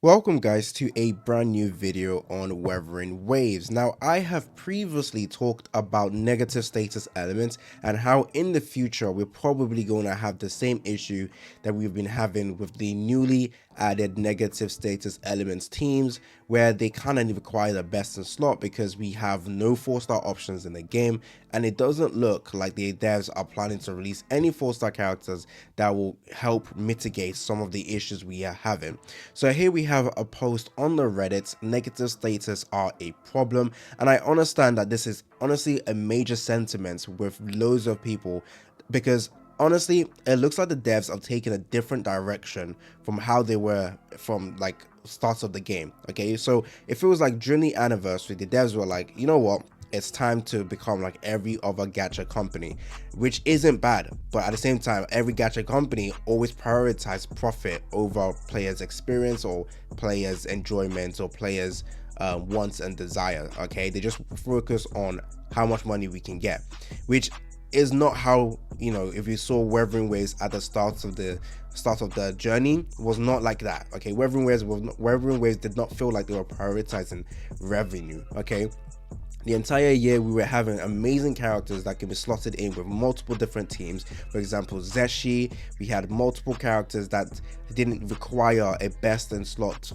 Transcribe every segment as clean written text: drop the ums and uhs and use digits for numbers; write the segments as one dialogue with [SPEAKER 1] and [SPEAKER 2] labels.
[SPEAKER 1] Welcome guys to a brand new video on Wuthering Waves. Now I have previously talked about negative status elements and how in the future we're probably going to have the same issue that we've been having with the newly added negative status elements teams, where they kind of require the best in slot because we have no 4-star options in the game, and it doesn't look like the devs are planning to release any 4-star characters that will help mitigate some of the issues we are having. So here we have a post on the Reddit: negative status are a problem, and I understand that this is honestly a major sentiment with loads of people, because honestly it looks like the devs are taking a different direction from how they were from like start of the game. Okay, so it feels like during the anniversary the devs were like, you know what, it's time to become like every other gacha company, which isn't bad, but at the same time every gacha company always prioritize profit over players experience or players enjoyment or players wants and desire. Okay, they just focus on how much money we can get, which is not how, you know, if you saw Wuthering Waves at the start of the journey, was not like that. Okay, Wuthering Waves did not feel like they were prioritizing revenue. Okay, the entire year we were having amazing characters that can be slotted in with multiple different teams. For example, Zeshi, we had multiple characters that didn't require a best in slot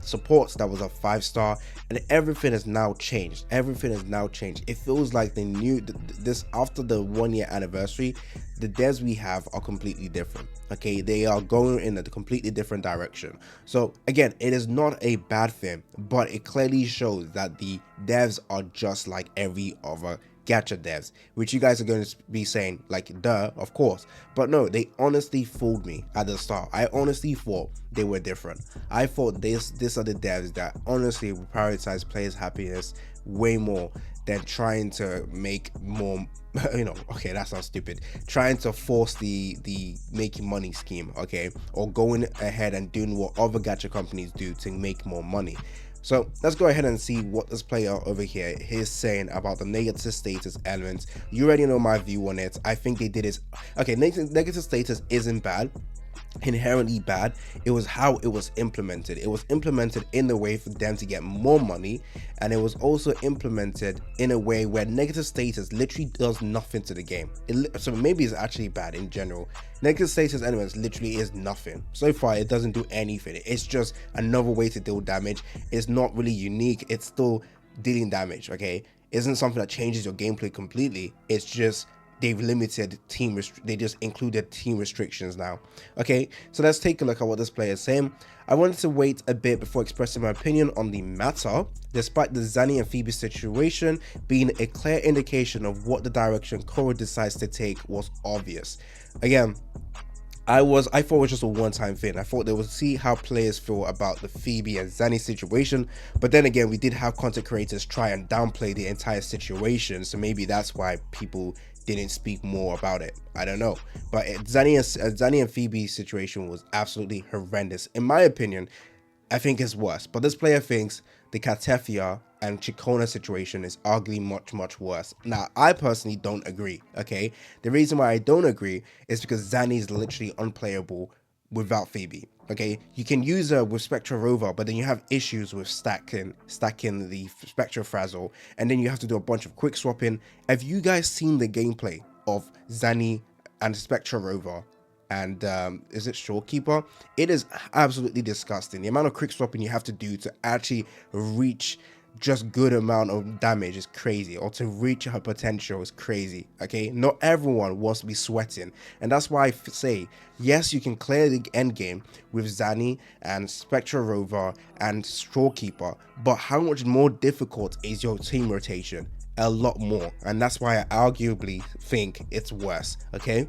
[SPEAKER 1] support that was a 5-star, and everything has now changed. It feels like they knew this after the 1-year anniversary. The devs we have are completely different. Okay, they are going in a completely different direction. So again, it is not a bad thing, but it clearly shows that the devs are just like every other gacha devs, which you guys are going to be saying like, duh, of course. But no, they honestly fooled me at the start. I honestly thought they were different. I thought these are the devs that honestly will prioritize players' happiness way more than trying to make more okay, that sounds stupid, trying to force the making money scheme, okay, or going ahead and doing what other gacha companies do to make more money. So let's go ahead and see what this player over here is saying about the negative status elements. You already know my view on it. I think they did it. Okay, negative status isn't bad, inherently bad. It was how it was implemented. It was implemented in a way for them to get more money, and it was also implemented in a way where negative status literally does nothing to the game. So maybe it's actually bad in general. Negative status elements literally is nothing. So far it doesn't do anything. It's just another way to deal damage. It's not really unique. It's still dealing damage. Okay, isn't something that changes your gameplay completely. It's just they've limited they just included team restrictions now. Okay, so let's take a look at what this player is saying. I wanted to wait a bit before expressing my opinion on the matter, despite the Zanny and Phoebe situation being a clear indication of what the direction Koro decides to take was obvious. Again, I thought it was just a one-time thing. I thought they would see how players feel about the Phoebe and Zanny situation, but then again, we did have content creators try and downplay the entire situation, so maybe that's why people didn't speak more about it. I don't know, but Zanny and Phoebe situation was absolutely horrendous. In my opinion, I think it's worse, but this player thinks the Katefia and Chikona situation is arguably much worse. Now, I personally don't agree, okay? The reason why I don't agree is because Zanny is literally unplayable without Phoebe. Okay, you can use her with Spectra Rover, but then you have issues with stacking the Spectra Frazzle, and then you have to do a bunch of quick swapping. Have you guys seen the gameplay of Zanny and Spectra Rover and is it Shorekeeper? It is absolutely disgusting. The amount of quick swapping you have to do to actually reach just good amount of damage is crazy, or to reach her potential is crazy. Okay, not everyone wants to be sweating, and that's why I say yes, you can clear the end game with Zanny and Spectra Rover and Shorekeeper, but how much more difficult is your team rotation? A lot more, and that's why I arguably think it's worse. Okay,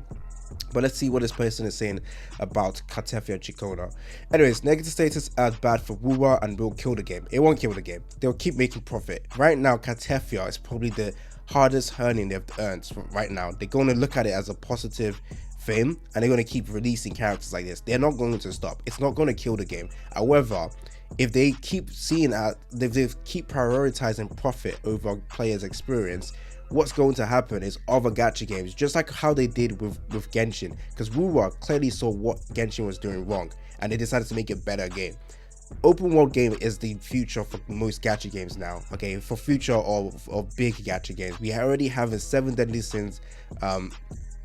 [SPEAKER 1] but let's see what this person is saying about Katefia and Chikona. Anyways, negative status as bad for Wuwa and will kill the game. It won't kill the game. They'll keep making profit. Right now, Katefia is probably the hardest earning they've earned right now. They're going to look at it as a positive thing, and they're going to keep releasing characters like this. They're not going to stop. It's not going to kill the game. However, if they keep if they keep prioritizing profit over players' experience, what's going to happen is other gacha games, just like how they did with Genshin, because Wuwa clearly saw what Genshin was doing wrong and they decided to make a better game. open world game is the future for most gacha games now. Okay, for future of big gacha games, we already have a Seven Deadly Sins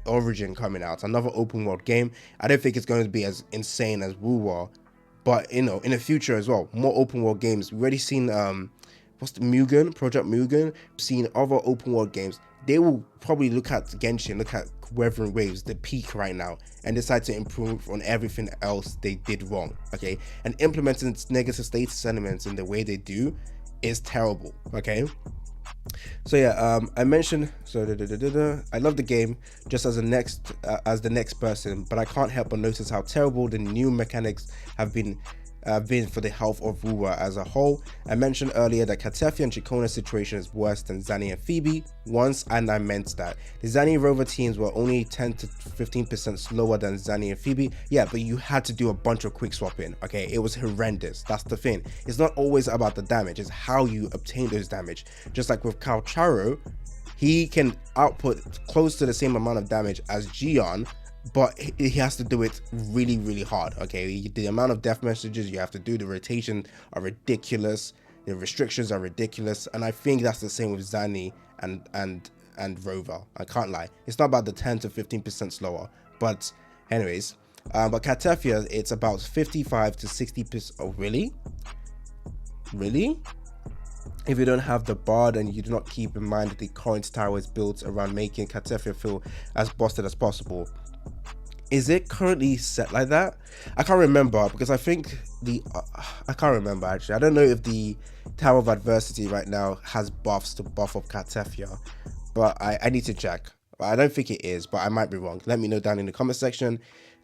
[SPEAKER 1] Origin coming out, another open world game. I don't think it's going to be as insane as Wuthering, but you know, in the future as well, more open world games. We've already seen what's the Project Mugen, seen other open world games. They will probably look at Genshin, look at Wuthering Waves, the peak right now, and decide to improve on everything else they did wrong. Okay, and implementing negative status elements in the way they do is terrible. Okay, so yeah, I mentioned, so I love the game just as the next person, but I can't help but notice how terrible the new mechanics have been for the health of Ruwa as a whole. I mentioned earlier that Katefia and Chikona's situation is worse than Zani and Phoebe once, and I meant that. The Zani and Rover teams were only 10 to 15% slower than Zani and Phoebe. Yeah, but you had to do a bunch of quick swapping, okay? It was horrendous. That's the thing. It's not always about the damage, it's how you obtain those damage. Just like with Calcharo, he can output close to the same amount of damage as Gion, but he has to do it really, really hard. Okay, the amount of death messages you have to do, the rotation are ridiculous, the restrictions are ridiculous, and I think that's the same with Zani and Rover. I can't lie, it's not about the 10 to 15% slower, but anyways, but Katefia, it's about 55 to 60%. Oh really? If you don't have the bard and you do not keep in mind that the current tower is built around making Katefia feel as busted as possible. Is it currently set like that? I can't remember, because I think I can't remember actually. I don't know if the Tower of Adversity right now has buffs to buff up Katefia, but I need to check. I don't think it is, but I might be wrong. Let me know down in the comment section.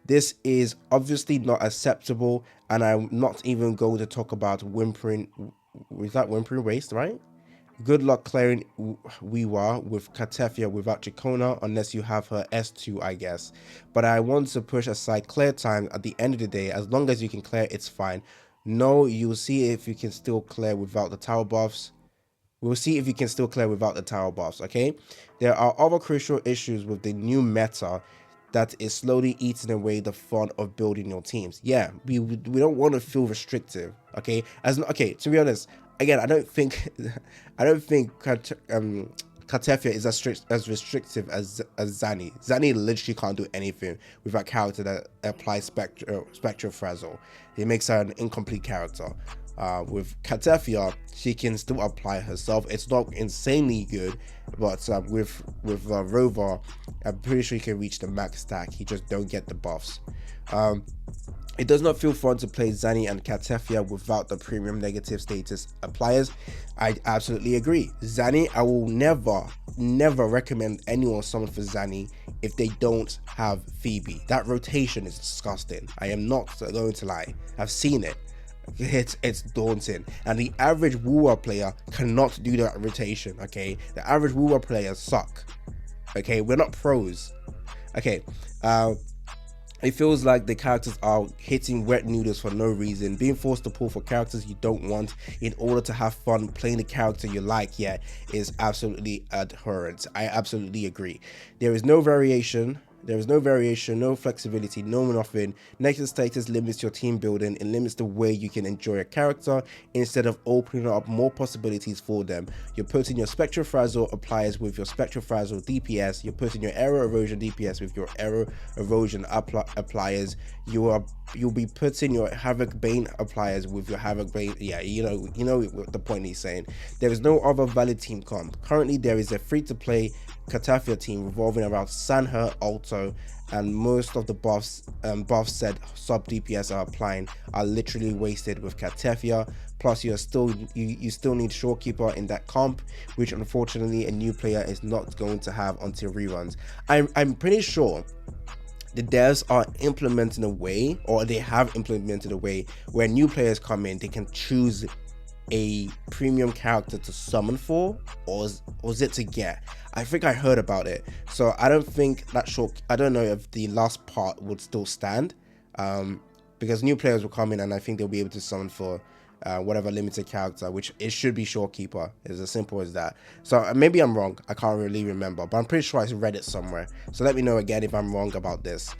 [SPEAKER 1] This is obviously not acceptable, and I'm not even going to talk about whimpering. Is that whimpering waste, right? Good luck clearing Wiwa with Katefia without Chikona, unless you have her S2, I guess. But I want to push aside clear time. At the end of the day, as long as you can clear, it's fine. No, you'll see if you can still clear without the tower buffs. We'll see if you can still clear without the tower buffs, okay? There are other crucial issues with the new meta that is slowly eating away the fun of building your teams. Yeah, we don't want to feel restrictive, okay? Okay, to be honest, again, I don't think Katefia is as restrictive as Zani. Zani literally can't do anything with that character that applies Spectral Frazzle. It makes her an incomplete character. With Katefia, she can still apply herself. It's not insanely good, but with Rover, I'm pretty sure he can reach the max stack. He just don't get the buffs. It does not feel fun to play Zani and Katefia without the premium negative status appliers. I absolutely agree. Zani, I will never recommend anyone summon for Zani if they don't have Phoebe. That rotation is disgusting. I am not going to lie. I've seen it. It's daunting, and the average Wuwa player cannot do that rotation. Okay, the average Wuwa players suck. Okay, we're not pros. Okay, it feels like the characters are hitting wet noodles for no reason, being forced to pull for characters you don't want in order to have fun playing the character you like. Yeah, is absolutely abhorrent. I absolutely agree. There is no variation, no flexibility, no nothing. Negative status limits your team building. It limits the way you can enjoy a character instead of opening up more possibilities for them. You're putting your Spectral Frazzle appliers with your Spectral Frazzle DPS. You're putting your Arrow Erosion DPS with your Arrow Erosion appliers. You'll be putting your Havoc Bane appliers with your Havoc Bane. Yeah, you know the point he's saying. There is no other valid team comp. Currently, there is a free-to-play Katefia team revolving around Sanher, Alto, and most of the buffs said sub DPS are applying are literally wasted with Katefia. Plus, you still need Shorekeeper in that comp, which unfortunately a new player is not going to have until reruns. I'm pretty sure the devs are implementing a way, or they have implemented a way, where new players come in, they can choose a premium character to summon for, or is it to get? I think I heard about it, so I don't think that I don't know if the last part would still stand, because new players will come in and I think they'll be able to summon for whatever limited character, which it should be Shorekeeper. It's as simple as that. So maybe I'm wrong, I can't really remember, but I'm pretty sure I read it somewhere, so let me know again if I'm wrong about this.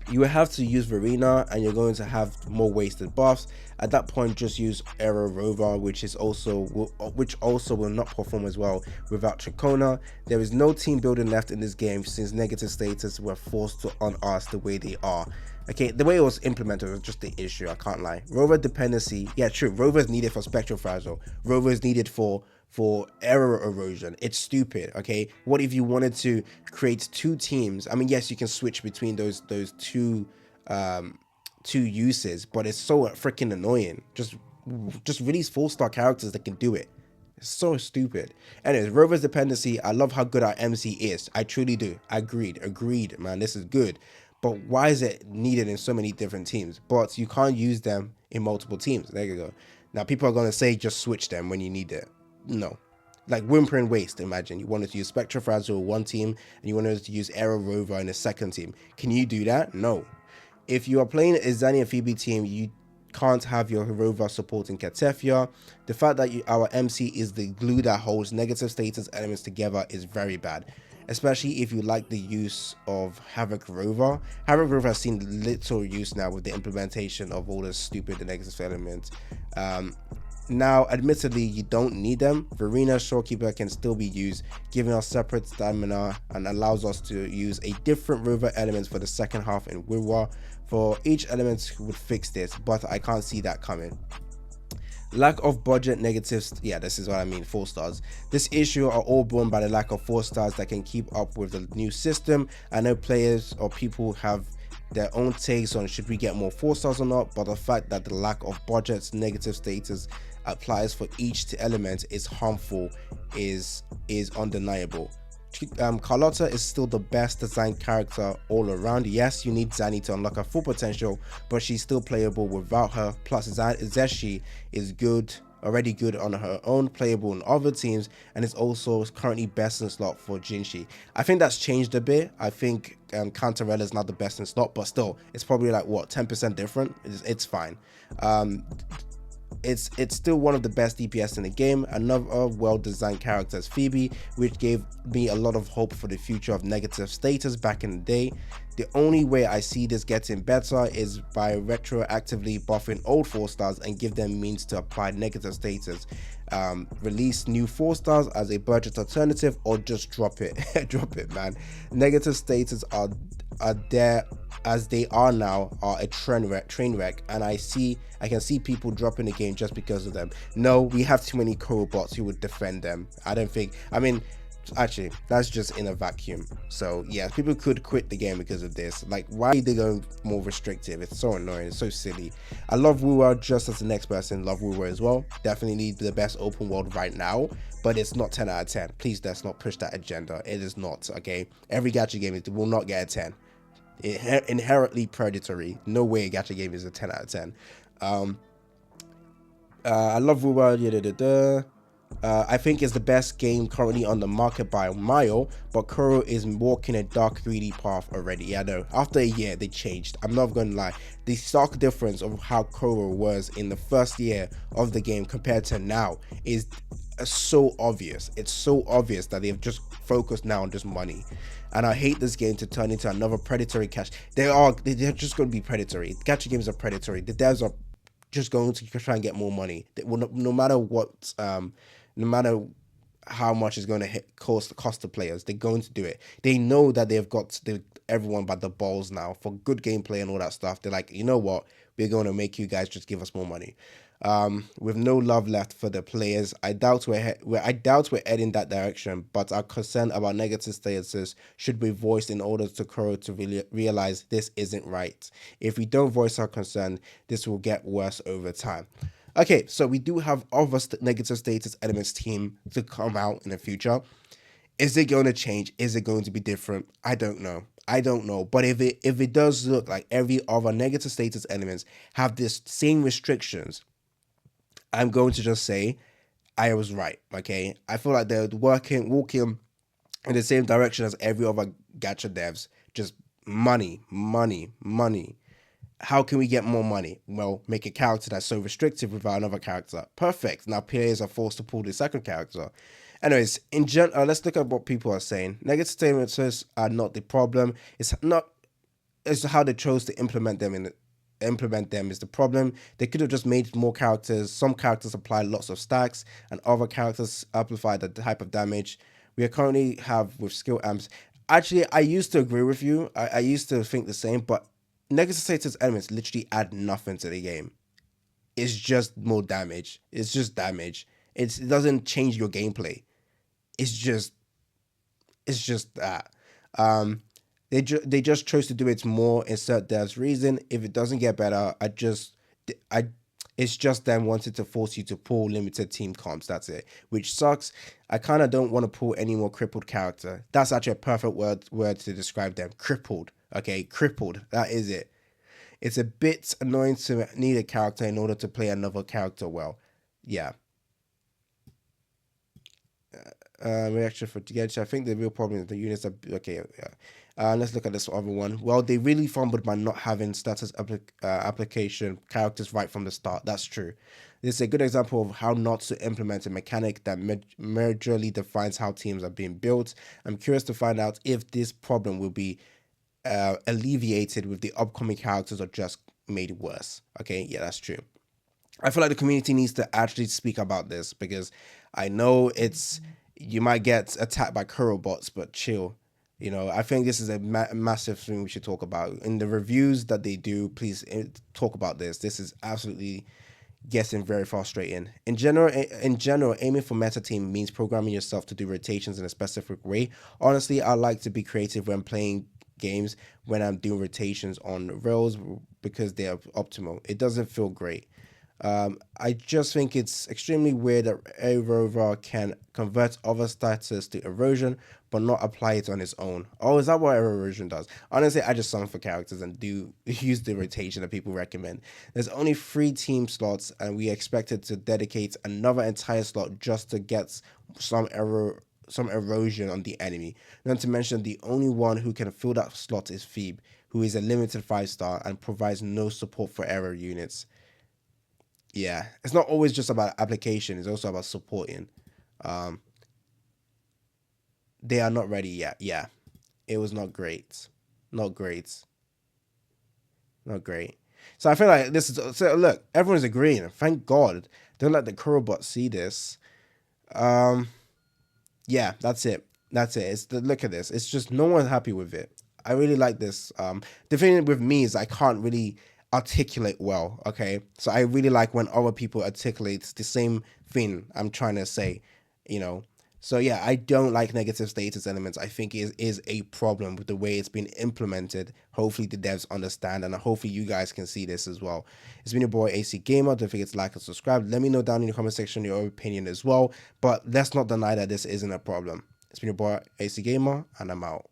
[SPEAKER 1] you will have to use Verena, and you're going to have more wasted buffs. At that point, just use Arrow Rover, which also will not perform as well without Chacona. There is no team building left in this game since negative status were forced on us the way they are. Okay, the way it was implemented was just the issue, I can't lie. Rover dependency, yeah, true. Rover is needed for Spectral Fragile. Rover is needed for error erosion. It's stupid. Okay, what if you wanted to create two teams? I mean, yes, you can switch between those two uses, but it's so freaking annoying. Just release 4-star characters that can do it. It's so stupid. Anyways, Rover's dependency, I love how good our MC is. I truly do. Agreed, man. This is good. But why is it needed in so many different teams? But you can't use them in multiple teams. There you go. Now, people are going to say just switch them when you need it. No. Like Whimpering Waste, imagine. You wanted to use Spectra Fragile in one team, and you wanted to use Arrow Rover in a second team. Can you do that? No. If you are playing a Zani and Phoebe team, you can't have your Rover supporting Katefia. The fact that our MC is the glue that holds negative status elements together is very bad, especially if you like the use of Havoc Rover. Havoc Rover has seen little use now with the implementation of all the stupid negative elements. Now, admittedly, you don't need them. Verena Shorekeeper can still be used, giving us separate stamina and allows us to use a different Rover elements for the second half in Wiwa. For each element would fix this, but I can't see that coming. Lack of budget negatives, yeah, this is what I mean, 4 stars. This issue are all borne by the lack of 4 stars that can keep up with the new system. I know players or people have their own takes on should we get more 4 stars or not, but the fact that the lack of budget's negative status applies for each element is harmful is undeniable. Carlotta is still the best designed character all around. Yes, you need Zani to unlock her full potential, but she's still playable without her. Plus, Zeshi is already good on her own, playable in other teams, and is also currently best in slot for Jinshi. I think that's changed a bit. I think Cantarella is not the best in slot, but still, it's probably like what, 10% different. It's fine. It's still one of the best DPS in the game. Another well-designed character is Phoebe, which gave me a lot of hope for the future of negative status back in the day. The only way I see this getting better is by retroactively buffing old 4 stars and give them means to apply negative status. Release new 4 stars as a budget alternative, or just drop it. Drop it, man. Negative status are there as they are now, are a train wreck, and I can see people dropping the game just because of them. No, we have too many bots who would defend them. I mean, actually, that's just in a vacuum. So yeah, people could quit the game because of this. Like, why are they going more restrictive? It's so annoying. It's so silly. I love Wuwa just as the next person. Love Wuwa as well. Definitely the best open world right now, but it's not 10 out of 10. Please, let's not push that agenda. It is not, okay? Every gacha game will not get a 10. Inherently predatory. No way a gacha game is a 10 out of 10. I love Wuwa. I think it's the best game currently on the market by a mile, but Kuro is walking a dark 3D path already. Yeah, no, after a year they changed. I'm not gonna lie, the stark difference of how Kuro was in the first year of the game compared to now is so obvious. It's so obvious that they've just focused now on just money, and I hate this game to turn into another predatory cash. They're just going to be predatory. Gacha games are predatory. The devs are just going to try and get more money. They will, no matter what, no matter how much is going to cost the players, they're going to do it. They know that they've got everyone by the balls now for good gameplay and all that stuff. They're like, you know what, we're going to make you guys just give us more money. With no love left for the players, I doubt we're heading that direction, but our concern about negative statuses should be voiced in order to Kuro to really realize this isn't right. If we don't voice our concern, this will get worse over time. Okay, so we do have other negative status elements team to come out in the future. Is it going to change? Is it going to be different? I don't know. But if it does look like every other negative status elements have this same restrictions, I'm going to just say I was right. Okay, I feel like they're walking in the same direction as every other gacha devs. Just money. How can we get more money? Well, make a character that's so restrictive without another character. Perfect. Now players are forced to pull the second character. Anyways, in general, let's look at what people are saying. Negative statements are not the problem. It's it's how they chose to implement them is the problem. They could have just made more characters. Some characters apply lots of stacks, and other characters amplify the type of damage we currently have with skill amps. Actually, I used to agree with you. I used to think the same, but negative status elements literally add nothing to the game. It's just more damage. It's just damage. It doesn't change your gameplay. It's just it's just that. Um, they just chose to do it more. Insert dev's reason. If it doesn't get better, I it's just them wanting to force you to pull limited team comps. That's it, which sucks. I kind of don't want to pull any more crippled character. That's actually a perfect word to describe them. Crippled. Okay, crippled. That is it. It's a bit annoying to need a character in order to play another character well. Yeah. Reaction for Gacha. I think the real problem is the units are okay. Yeah. Let's look at this other one. Well, they really fumbled by not having status application characters right from the start. That's true. This is a good example of how not to implement a mechanic that majorly defines how teams are being built. I'm curious to find out if this problem will be alleviated with the upcoming characters or just made worse. Okay, yeah, that's true. I feel like the community needs to actually speak about this because I know you might get attacked by Kuro bots, but chill. I think this is a massive thing we should talk about in the reviews that they do. Please talk about this. This is absolutely getting very frustrating. In general, aiming for meta team means programming yourself to do rotations in a specific way. Honestly, I like to be creative when playing games when I'm doing rotations on rails because they are optimal. It doesn't feel great. I just think it's extremely weird that a rover can convert other status to erosion, but not apply it on its own. Oh, is that what erosion does? Honestly, I just summon for characters and do use the rotation that people recommend. There's only 3 team slots, and we expected to dedicate another entire slot just to get some erosion on the enemy. Not to mention, the only one who can fill that slot is Phoebe, who is a limited 5-star and provides no support for error units. Yeah, it's not always just about application, it's also about supporting. Um, they are not ready yet. Yeah, it was not great. Not great. Not great. So I feel like this is. So look, everyone's agreeing. Thank God. Don't let the Kurobot see this. Um, yeah, that's it. That's it. Look at this. It's just no one's happy with it. I really like this. The thing with me is I can't really articulate well. Okay, so I really like when other people articulate the same thing I'm trying to say. You know. So yeah, I don't like negative status elements. I think it is a problem with the way it's been implemented. Hopefully the devs understand, and hopefully you guys can see this as well. It's been your boy AC Gamer. Don't forget to like and subscribe. Let me know down in the comment section your opinion as well. But let's not deny that this isn't a problem. It's been your boy AC Gamer, and I'm out.